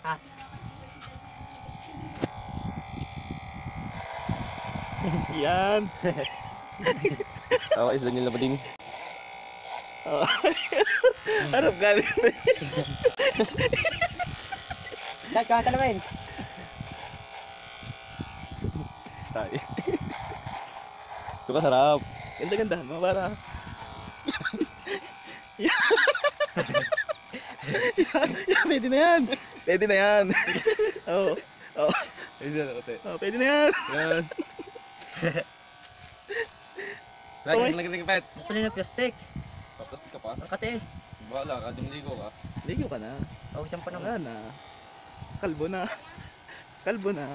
Ha? Yan. Ako isla nila bading. Harap galing. Dad, kaya talamin. Tayo. Ito ka sarap. Ganda-ganda. Mabara. Yan. Pwede na yan. Pwede na yan. Oo. Oo. Pwede na yan. Yan. Lagi lagi pet. Pili na plastic. Paplastik ka pa. Makati eh. Bahala ka, dumiligo ka. Ligo ka na. Pawisan pa Wala naman. na. Kalbo na. Kalbo na.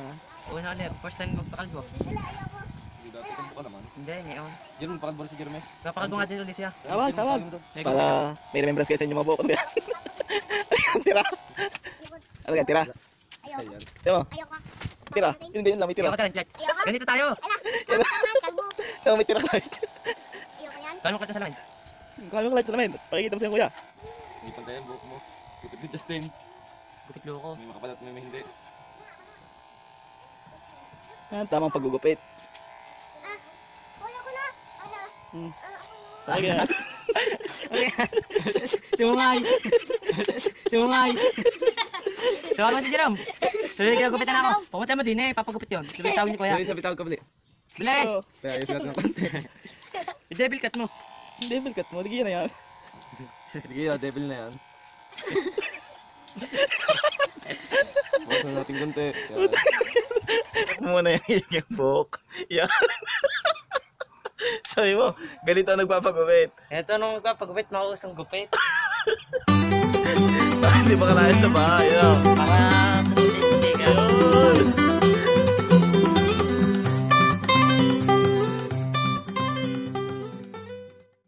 Una ulit. First time magpakalbo. Hindi dati kung buka naman. Hindi, ngayon. Jerome, pakalbo si Jerome. Papakalbo nga din ulit siya. Tawag, tawag. Para may remembrance kayo sa inyo mga buhok. Ano yan? Tira. Ano yan? Tira. Ayan. Tira. Tira. Yun ganyan lang. May tira. Ayoko ka rin, ganito tayo. May tira ka. Kano ka sa salamin? Kaya ka lang sa namin. Pakikita mo sa kuya. Hindi pantay ang buhok mo. Gupit ni Justin. Gupit loko. May makapalat, may hindi. Yan, tamang paggugupit. Okay na. Sumungay. Sumungay. Tawag mo si Jerome. Sabi kaya gupitan ako. Pumunta mo din eh, papagupit yun. Sabi tawag ni kuya. Sabi tawag ka bali. Bilis! Kaya ayos natin ang pante. I-devil cut mo. Devil cut mo. Lagi na yan. Sige, devil na yan. Bukas na natin konti. Muna yung buhok. Yan. Sabi mo, ganito ang nagpapagupit. Ito nung magpapagupit, makausang gupit. Hindi ba kalaya sa bahay? Para